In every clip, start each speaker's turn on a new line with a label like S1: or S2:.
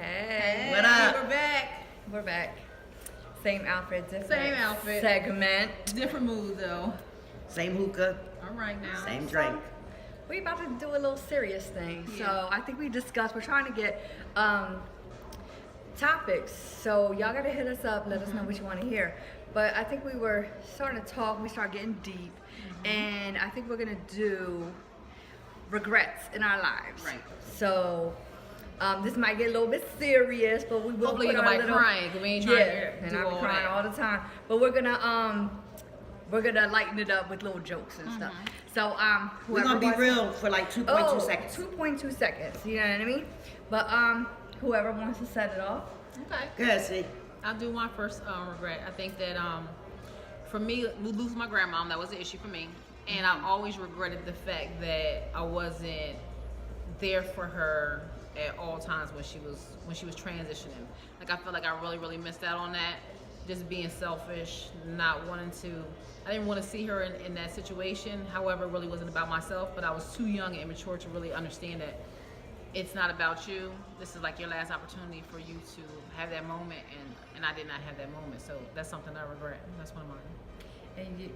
S1: Hey.
S2: What up?
S3: We're back.
S1: We're back. Same outfit, different
S3: Same outfit.
S1: segment.
S3: Different mood though.
S2: Same hookah,
S3: All right now.
S2: same drink.
S1: We about to do a little serious thing.
S3: Yeah.
S1: So I think we're trying to get topics. So y'all gotta hit us up, let us know what you want to hear. But I think we were starting to talk, we started getting deep, and I think we're gonna do regrets in our lives.
S3: Right.
S1: So this might get a little bit serious, but we will
S3: Hopefully
S1: put
S3: ain't
S1: our
S3: nobody
S1: little,
S3: crying, 'cause we ain't trying to
S1: and
S3: do
S1: I'm
S3: all
S1: crying
S3: that.
S1: all the time. But we're gonna lighten it up with little jokes and stuff. So
S2: We're
S1: whoever
S2: gonna be
S1: wants-
S2: real for like 2.2 seconds.
S1: 2.2 seconds. You know what I mean? But whoever wants to set it off.
S3: Okay.
S2: Good, see.
S3: I'll do my first regret. I think that for me, losing my grandmom, that was an issue for me. And I always regretted the fact that I wasn't there for her at all times when she was transitioning. Like I felt like I really missed out on that. Just being selfish, not wanting to. I didn't want to see her in that situation. However, it really wasn't about myself, but I was too young and immature to really understand that it's not about you. This is like your last opportunity for you to have that moment, and I did not have that moment. So that's something I regret. That's one of mine.
S1: And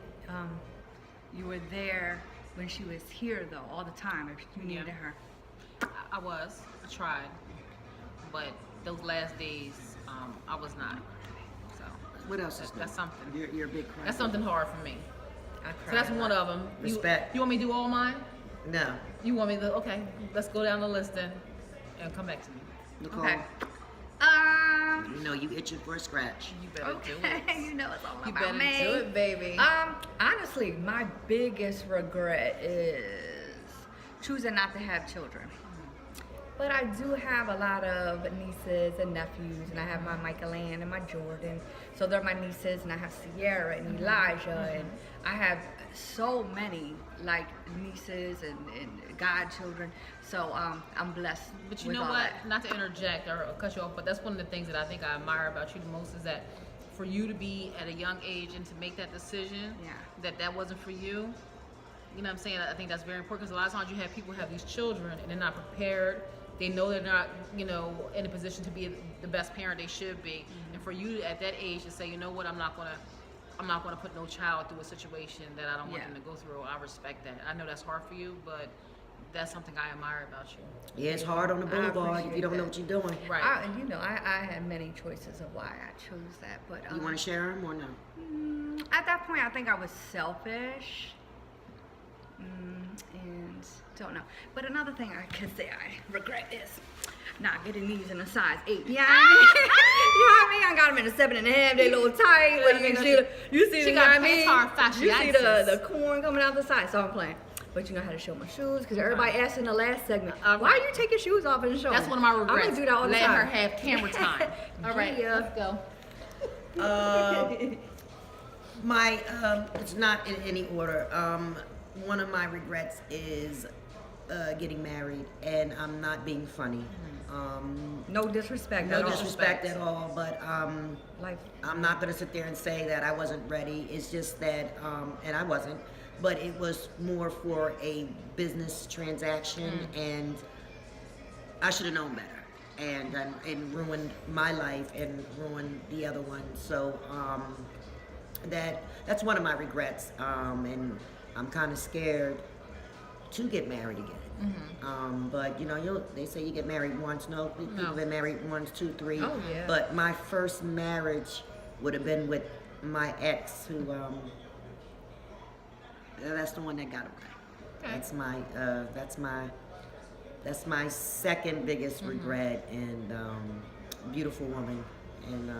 S1: you were there when she was here though, all the time. If you needed her.
S3: I tried, but those last days, I was not. So
S2: What else is
S3: that's
S2: new?
S3: something.
S2: You're a big cry.
S3: That's something hard for me.
S1: I
S3: So
S1: cried
S3: that's
S1: a
S3: one
S1: lot.
S3: of them.
S2: Respect.
S3: You want me to do all mine?
S2: No.
S3: You want me to? Okay, let's go down the list then, and come back to me.
S2: Nicole,
S1: Okay.
S2: you know you itching for a scratch.
S3: You better do
S1: Okay.
S3: it.
S1: You know it's all
S3: You
S1: about
S3: better
S1: me.
S3: do it, baby.
S1: Honestly, my biggest regret is choosing not to have children. But I do have a lot of nieces and nephews, and I have my Michael Ann and my Jordan. So they're my nieces, and I have Sierra and Elijah, and I have so many like nieces and godchildren. So I'm blessed.
S3: But you
S1: with
S3: know
S1: all
S3: what?
S1: that.
S3: Not to interject or cut you off, but that's one of the things that I think I admire about you the most is that for you to be at a young age and to make that decision
S1: Yeah.
S3: that wasn't for you. You know what I'm saying? I think that's very important because a lot of times you have people who have these children and they're not prepared. They know they're not, in a position to be the best parent they should be. And for you at that age to say, you know what, I'm not gonna put no child through a situation that I don't want
S1: Yeah.
S3: them to go through. I respect that. I know that's hard for you, but that's something I admire about you.
S2: Yeah, it's hard on the boulevard if you don't know what you're doing.
S3: Right.
S1: I had many choices of why I chose that, but
S2: You want to share them or no?
S1: at that point, I think I was selfish. And don't know. But another thing I could say I regret is not getting these in a size 8. Yeah, I mean? I got them in a 7.5. They a little tight. But you see,
S3: She
S1: you
S3: got
S1: know what I mean?
S3: plantar
S1: You see the
S3: fasciitis.
S1: corn coming out the side. So I'm playing. But you know how to show my shoes because everybody asked in the last segment,
S3: Okay.
S1: why you take your shoes off and show
S3: That's
S1: them?
S3: one of my regrets.
S1: I'm gonna do that all the
S3: Let
S1: time.
S3: her have camera time. All right,
S1: Yeah.
S3: let's go.
S2: It's not in any order. One of my regrets is getting married, and I'm not being funny.
S1: No disrespect.
S2: No
S1: at all.
S2: disrespect at all, but
S1: Life.
S2: I'm not gonna sit there and say that I wasn't ready. It's just that, and I wasn't, but it was more for a business transaction, and I should have known better, and it ruined my life and ruined the other one. So that's one of my regrets, and I'm kind of scared to get married again. But they say you get married once. No, people have been married once, 2, 3.
S1: Oh, yeah.
S2: But my first marriage would have been with my ex, who that's the one that got away.
S3: Okay.
S2: That's my second biggest regret, and beautiful woman, and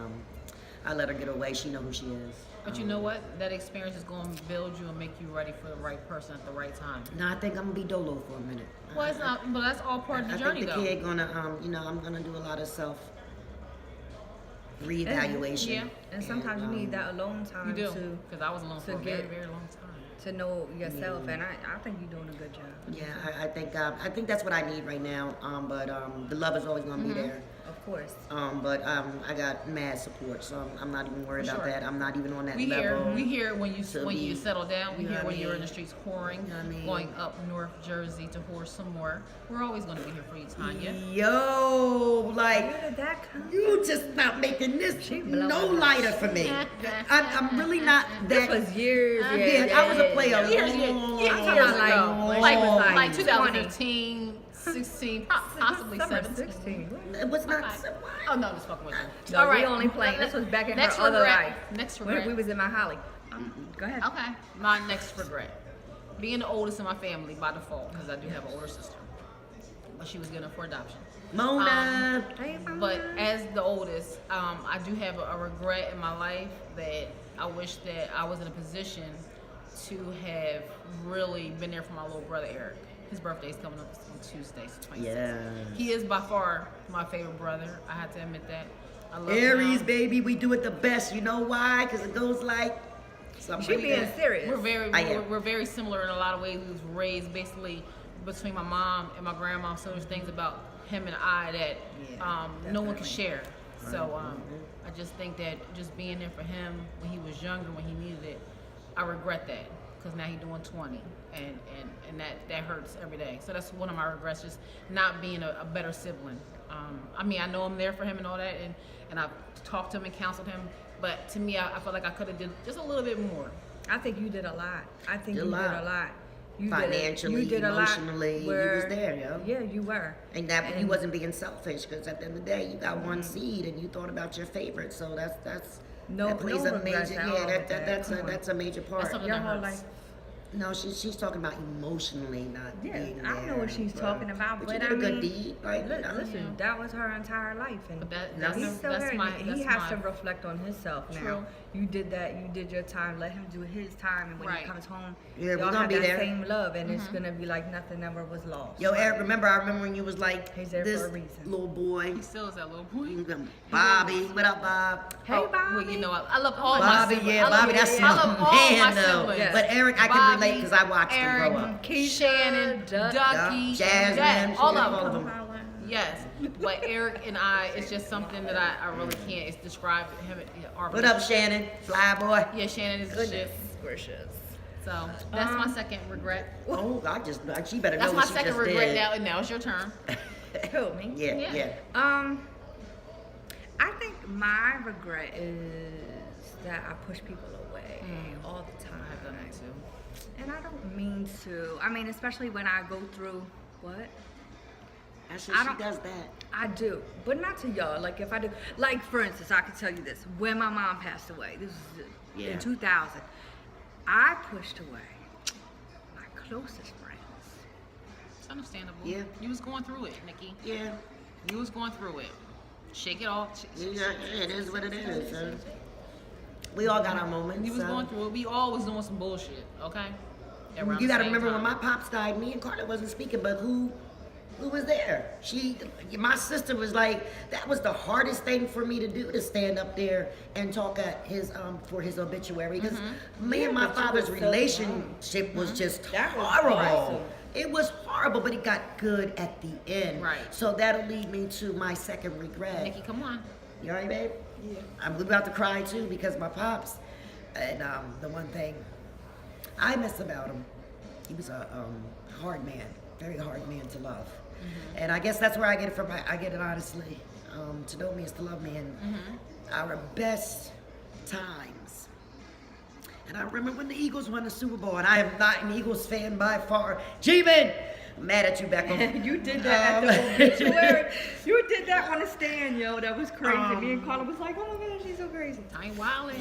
S2: I let her get away. She know who she is.
S3: But you know what? That experience is going to build you and make you ready for the right person at the right time.
S2: No, I think I'm gonna be dolo for a minute.
S3: Well, it's not, but that's all part of the journey,
S2: I think
S3: though.
S2: the kid gonna, I'm gonna do a lot of self reevaluation.
S3: Yeah.
S1: And sometimes you need that alone time
S3: You do,
S1: to
S3: because I was alone for a very,
S1: get-
S3: very long time.
S1: to know yourself, and I think you're doing a good job.
S2: Yeah, I think that's what I need right now. But the love is always gonna be there.
S1: Of course.
S2: But I got mad support, so I'm not even worried about
S3: Sure.
S2: that. I'm not even on that
S3: We
S2: level.
S3: hear when you
S2: to
S3: when
S2: be-
S3: you settle down. We
S2: you know
S3: hear
S2: what
S3: when
S2: I
S3: you're in the
S2: mean?
S3: streets whoring,
S2: You know what I mean?
S3: going up North Jersey to whore some more. We're always going to be here for you, Tanya.
S2: Yo, like like,
S1: Where did that come
S2: you just not making this
S1: She blowing
S2: no
S1: up.
S2: lighter for me. I'm really not
S1: This
S2: that.
S1: was years.
S2: Yeah, I was a player.
S3: Years
S1: I'm talking
S3: ago.
S1: about like,
S3: Like
S1: 20.
S3: 2015, 16, possibly
S1: Summer
S3: 17.
S1: 16.
S2: It was not.
S3: Okay. Oh no, just fucking with you.
S1: No, we only playing. This was back in her
S3: Next
S1: other
S3: regret.
S1: life.
S3: Next
S1: When
S3: regret.
S1: we was in Mount Holly. Go ahead.
S3: Okay. My next regret. Being the oldest in my family by default, because I do have an older sister. But she was given for adoption.
S2: Mona.
S1: Hey, Mama.
S3: But as the oldest, I do have a regret in my life that I wish that I was in a position to have really been there for my little brother Eric. His birthday's coming up on Tuesday, so 26th.
S2: Yeah.
S3: He is by far my favorite brother. I have to admit that. I love
S2: Aries,
S3: him.
S2: baby, we do it the best. You know why? Because it goes like something
S1: She
S2: like
S1: being
S2: that.
S1: serious.
S3: We're very similar in a lot of ways. We was raised basically between my mom and my grandma, so there's things about him and I that no one can share. So I just think that just being there for him when he was younger, when he needed it, I regret that because now he's doing 20, and that hurts every day. So that's one of my regrets, just not being a better sibling. I mean, I know I'm there for him and all that, and I've talked to him and counseled him, but to me, I felt like I could have did just a little bit more.
S1: I think you did a lot. I think
S2: Did
S1: you
S2: a
S1: did
S2: lot.
S1: a lot. You
S2: Financially,
S1: did a lot
S2: emotionally, you was there, yo.
S1: Yeah, you were.
S2: And that you wasn't being selfish because at the end of the day, you got one seed and you thought about your favorite. So that's
S1: No-
S2: that plays
S1: no
S2: a
S1: regrets
S2: major
S1: at all with that.
S2: that's
S1: Come on.
S2: that's a major part.
S3: That's something
S1: Your
S3: that
S1: whole
S3: hurts.
S1: life.
S2: No, she's talking about emotionally not
S1: Yeah,
S2: being
S1: I know
S2: there,
S1: what she's
S2: bruh.
S1: talking about,
S2: But
S1: but
S2: you did
S1: I
S2: a good
S1: mean,
S2: deed, like you know.
S1: Listen, that was her entire life, and
S3: But that-
S1: now
S3: that's-
S1: he's still
S3: that's
S1: here.
S3: my-
S1: He
S3: that's
S1: has
S3: my-
S1: to reflect on himself now.
S3: True.
S1: You did that. You did your time. Let him do his time, and when
S3: Right.
S1: he comes home,
S2: Yeah, we're
S1: y'all
S2: gonna
S1: have
S2: be
S1: that
S2: there.
S1: same love, and it's gonna be like nothing ever was lost.
S2: Yo, Eric, I remember when you was like
S1: He's there
S2: this
S1: for a reason.
S2: little boy.
S3: He still is that little boy.
S2: Bobby, what up, Bob?
S1: Hey,
S3: Oh,
S1: Bobby.
S3: Well, you know, I love all my
S2: Bobby,
S3: siblings.
S2: yeah,
S3: I love,
S2: Bobby, that's
S3: I love
S2: my
S3: all
S2: man,
S3: my
S2: though.
S3: siblings.
S1: Yes.
S2: But Eric, I can
S3: Bobby,
S2: relate because I watched
S3: Aaron,
S2: him grow up.
S1: Keisha,
S3: Shannon, Ducky,
S2: Jasmine,
S3: yeah, all
S2: she
S3: of
S2: did all of
S3: them.
S2: them.
S3: Yes, but Eric and I, it's just something that I really can't. It's describe him. Our
S2: What up, Shannon? Fly boy.
S3: Yeah, Shannon is the
S1: Goodness
S3: shit.
S1: gracious.
S3: So that's my second regret.
S2: Oh, she better
S3: That's
S2: know
S3: my
S2: what she
S3: second
S2: just
S3: regret
S2: did.
S3: now, and now it's your turn.
S1: Who, me?
S2: Yeah,
S3: Yeah.
S2: yeah.
S1: I think my regret is that I push people away all the time.
S3: I've done that too.
S1: And I don't mean to. I mean, especially when I go through what?
S2: Actually,
S1: I
S2: she
S1: don't-
S2: does that.
S1: I do, but not to y'all. Like if I do, like for instance, I can tell you this: when my mom passed away, this was
S2: Yeah.
S1: in 2000, I pushed away my closest friends.
S3: It's understandable.
S2: Yeah.
S3: You was going through it, Nikki.
S2: Yeah.
S3: You was going through it. Shake it off.
S2: Yeah, it is what it is. We all got our moments.
S3: You was
S2: so.
S3: going through it. We all was doing some bullshit. Okay. Around
S2: You
S3: the
S2: got to
S3: same
S2: remember
S3: time.
S2: when my pops died, me and Carla wasn't speaking, but who was there? My sister was like, that was the hardest thing for me to do, to stand up there and talk at his for his obituary, because me and my
S1: but you
S2: father's
S1: were so
S2: relationship was just
S1: That was
S2: horrible.
S1: awesome.
S2: It was horrible, but it got good at the end.
S3: Right.
S2: So that'll lead me to my second regret.
S3: Nikki, come on.
S2: You alright, babe? Yeah. I'm about to cry too because my pops, and the one thing I miss about him, he was a hard man, very hard man to love, and I guess that's where I get it from. I get it honestly. To know me is to love me, and our best times. And I remember when the Eagles won the Super Bowl, and I am not an Eagles fan by far. G-Man, I'm mad at you, Beckham.
S1: You did that at the obituary. You did that on the stand, yo. That was crazy. Me and Carla was like, oh my gosh, she's so crazy.
S3: I ain't wildin'.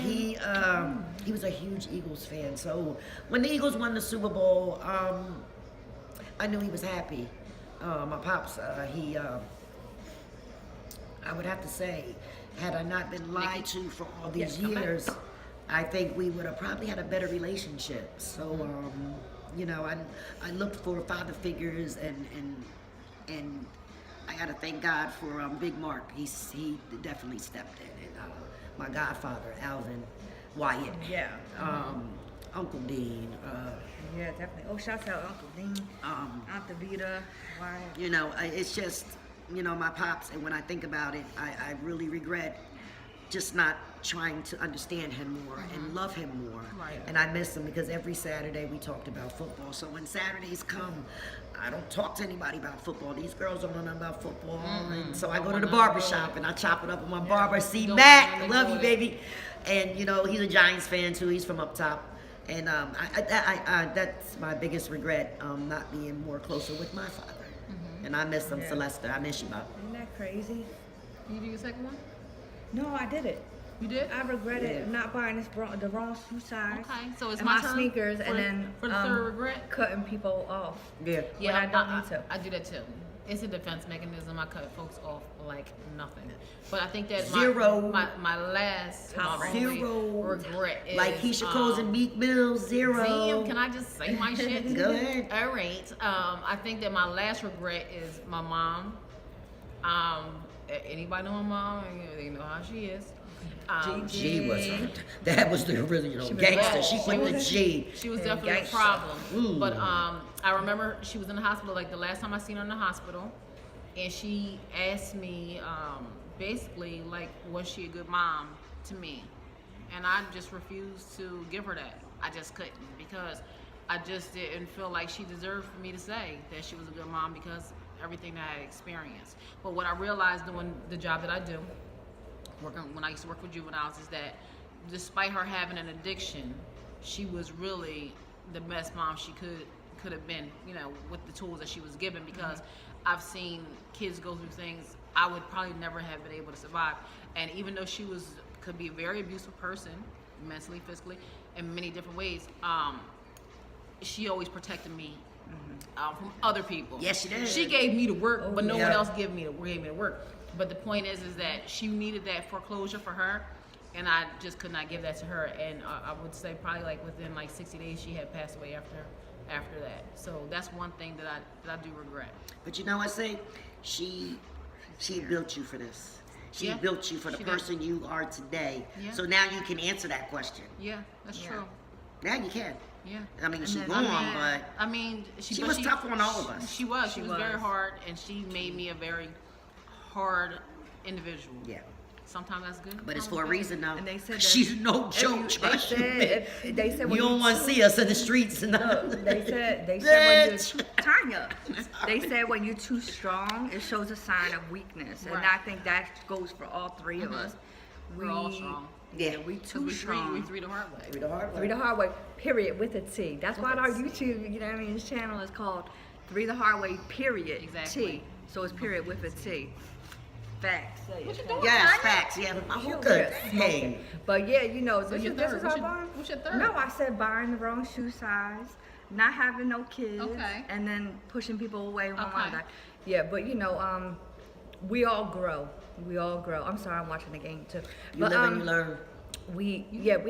S2: He was a huge Eagles fan. So when the Eagles won the Super Bowl, I knew he was happy. My pops, I would have to say, had I not been lied to for all these years, I think we would have probably had a better relationship. So, you know, I looked for father figures, and I got to thank God for Big Mark. He definitely stepped in, and my godfather Alvin Wyatt,
S1: Yeah.
S2: Uncle Dean.
S1: Yeah, definitely. Oh, shouts out Uncle Dean, Aunt Davita. Why?
S2: You know, it's just, you know, my pops, and when I think about it, I really regret just not trying to understand him more and love him more.
S3: Right.
S2: And I miss him because every Saturday we talked about football. So when Saturdays come, I don't talk to anybody about football. These girls don't know nothing about football. And so I go to the barber shop and I chop it up with my barber. See,
S3: Don't
S2: Mac, I
S3: really
S2: love you,
S3: enjoy
S2: baby. And you know, he's a Giants fan too. He's from up top. And that's my biggest regret, not being more closer with my father. And I miss him, Celeste. I miss you, Bob.
S1: Isn't that crazy?
S3: You do your second one?
S1: No, I did it.
S3: You did?
S1: I regretted not buying the wrong shoe size.
S3: Okay, so it's
S1: and
S3: my
S1: my
S3: turn
S1: sneakers,
S3: for
S1: and
S3: the-
S1: then
S3: for the third regret?
S1: cutting people off.
S2: Yeah.
S3: Yeah,
S1: I don't need to.
S3: I do that too. It's a defense mechanism. I cut folks off like nothing. But I think that
S2: Zero.
S3: my last
S2: Zero.
S3: regret is
S2: Like Keisha Cole's and Meek Mill, zero.
S3: Damn, can I just say my shit?
S2: Go ahead.
S3: All right. I think that my last regret is my mom. Anybody know my mom? They know how she is.
S2: G was that was the original gangster. She put the G.
S3: She was
S1: Yeah,
S3: definitely a
S1: gangster.
S3: problem.
S2: Ooh.
S3: But I remember she was in the hospital, like the last time I seen her in the hospital, and she asked me basically like, was she a good mom to me? And I just refused to give her that. I just couldn't, because I just didn't feel like she deserved for me to say that she was a good mom because everything that I had experienced. But what I realized doing the job that I do, working when I used to work with juveniles, is that despite her having an addiction, she was really the best mom she could have been, you know, with the tools that she was given, because I've seen kids go through things I would probably never have been able to survive. And even though she could be a very abusive person, mentally, physically, in many different ways, she always protected me from other people.
S2: Yes, she did.
S3: She gave me the work, but no
S2: yeah.
S3: one else gave me the work. But the point is that she needed that foreclosure for her, and I just could not give that to her. And I would say probably like within like 60 days, she had passed away after that. So that's one thing that I do regret.
S2: But you know what, say? She built you for this. She
S3: Yeah,
S2: built you for the
S3: she did.
S2: person you are today.
S3: Yeah.
S2: So now you can answer that question.
S3: Yeah, that's
S1: Yeah.
S3: true.
S2: Now you can.
S3: Yeah.
S2: I mean, she's
S1: then-
S2: gone, but
S3: I mean,
S2: She
S3: but
S2: was tough on all of us.
S3: She was. She was very
S1: was.
S3: hard, and she made me a very hard individual.
S2: yeah.
S3: Sometimes that's good.
S2: But it's
S3: sometimes
S2: for a reason, though.
S1: And they said that
S2: She's no
S1: if
S2: joke.
S1: you-
S2: Trust
S1: they
S2: me.
S1: said, they said when
S2: You don't want to see us in the streets and
S1: Look, they said when you're
S2: Bitch.
S1: Tanya. They said when you're too strong, it shows a sign of weakness, and
S3: Right.
S1: I think that goes for all three of us.
S3: We're all strong.
S2: Yeah.
S1: we
S3: 'Cause
S1: too
S3: we
S1: strong.
S3: three the hard way.
S2: The hard way.
S1: Three the hard way. Period with a T. That's why our YouTube, you know what I mean, channel is called Three the Hard Way. Period.
S3: Exactly.
S1: T. So it's period with a T. Facts.
S3: What you doing,
S2: Yes,
S3: Tanya?
S2: facts. Yeah, my
S1: Sugar,
S2: whole good.
S1: smoking.
S2: Hey.
S1: But yeah, you know, this
S3: your
S1: is
S3: third?
S1: our
S3: What's your-
S1: bond.
S3: what's your third?
S1: No, I said buying the wrong shoe size, not having no kids,
S3: Okay.
S1: and then pushing people away one
S3: Okay.
S1: by one. Yeah, but you know, we all grow. We all grow. I'm sorry, I'm watching the game too.
S2: You
S1: But
S2: live and you learn.
S1: we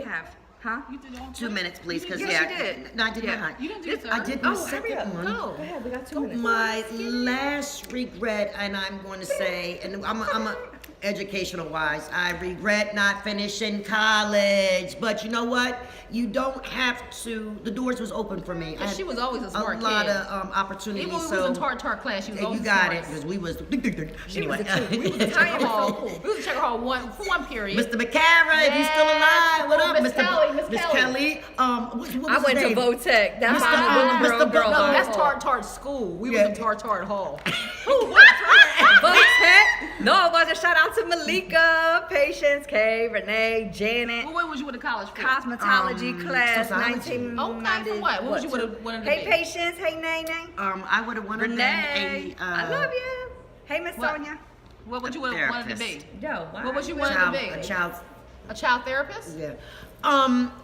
S1: have. Huh?
S3: You did all
S2: 2 minutes, please, because
S1: Yes,
S2: yeah.
S1: you did.
S2: No, I did
S1: Yeah.
S2: not.
S3: You didn't do your
S2: I
S3: third?
S2: did my
S1: Oh, hurry
S2: second
S1: up.
S2: one.
S3: Go.
S1: Go ahead, we got 2 minutes.
S2: My last regret, and I'm going to say, and I'm a educational wise, I regret not finishing college. But you know what? You don't have to. The doors was open for me. I
S3: She
S2: had
S3: was always a smart
S2: lot
S3: kid.
S2: of opportunities.
S3: Even when we
S2: so
S3: was in tart class, she was
S2: and
S3: always
S2: you got
S3: the
S2: it
S3: smartest.
S2: because we was.
S1: She was
S2: Anyway,
S1: a two.
S3: We was in
S1: Tanya
S3: checker
S1: was so
S3: hall.
S1: cool.
S3: We was in checker hall for one period.
S2: Mr. McCarra, if he's still alive. What
S3: Oh,
S2: up,
S3: Miss
S2: Mr.
S3: Kelly, Miss
S2: Miss
S3: Kelly.
S2: Kelly? What was
S1: I went
S2: his
S1: to
S2: name?
S1: Votech. That's
S2: Mr.
S1: why I'm a
S2: Mr.
S1: girl.
S2: Butler.
S3: No, that's
S1: hall.
S3: Tart school. We
S2: Yeah.
S3: was in Tart Hall.
S1: Votech? No, it wasn't. Shout out to Malika, Patience, Kay, Renee, Janet.
S3: Well, when was you in the college for?
S1: Cosmetology class,
S2: sociology.
S1: 1990.
S3: Okay, for what? What was you wanted to
S1: Hey,
S3: be?
S1: Patience. Hey, Nene.
S2: I would have wanted
S1: Renee.
S2: a
S1: I love you. Hey, Miss
S3: What?
S1: Sonia.
S3: What would you wanted to be?
S2: Therapist.
S1: Yo, why?
S3: What was you
S1: want
S3: wanted to
S2: child,
S3: be?
S2: a child.
S3: A child therapist?
S2: Yeah.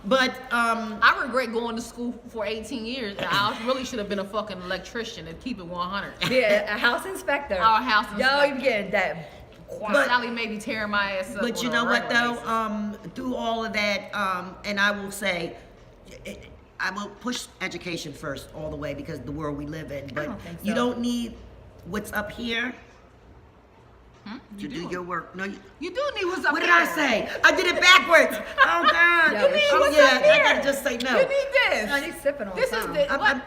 S2: But
S3: I regret going to school for 18 years. And I really should have been a fucking electrician and keep it 100.
S1: Yeah, a house inspector.
S3: Our house
S1: Yo,
S3: inspector.
S1: you getting that?
S2: But-
S3: Sally may be tearing my ass up.
S2: But you
S3: on a
S2: know what
S3: regular
S2: though?
S3: basis.
S2: Through all of that, and I will say, I will push education first all the way because the world we live in. But
S1: don't think
S2: you
S1: so.
S2: don't need what's up here to
S3: You
S2: do
S3: do.
S2: your work. No,
S3: You do need what's up
S2: what did
S3: here.
S2: I say? I did it backwards. Oh God!
S1: Yo, she
S2: Oh
S1: was
S2: yeah,
S1: up here.
S2: I gotta just say no.
S3: You need this.
S1: No, you sipping on
S3: This is
S1: something.
S3: the, what?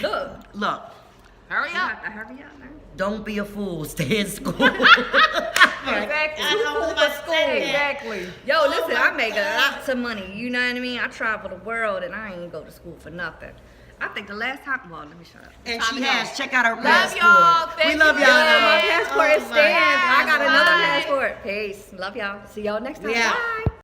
S1: Look.
S2: Look,
S3: Hurry
S1: You
S3: up.
S1: have to hurry up, man.
S2: don't be a fool. Stay in school. passport.
S3: Exactly.
S2: I was about to say that.
S3: Exactly.
S1: Yo, listen, I make lots of money. You know what I mean? I travel the world and I ain't go to school for nothing. I think the last time, well, let me shut up.
S2: And
S3: Time
S2: she
S3: to go.
S2: has. Check out her
S3: Love
S2: passport.
S3: y'all.
S2: We
S3: Thank
S2: love
S3: you,
S2: y'all.
S3: man.
S1: My passport
S2: Oh
S1: is
S2: my
S1: stamped. I got
S3: God.
S1: another
S3: Bye.
S1: passport. Peace. Love y'all. See y'all next time.
S2: We out.
S1: Bye.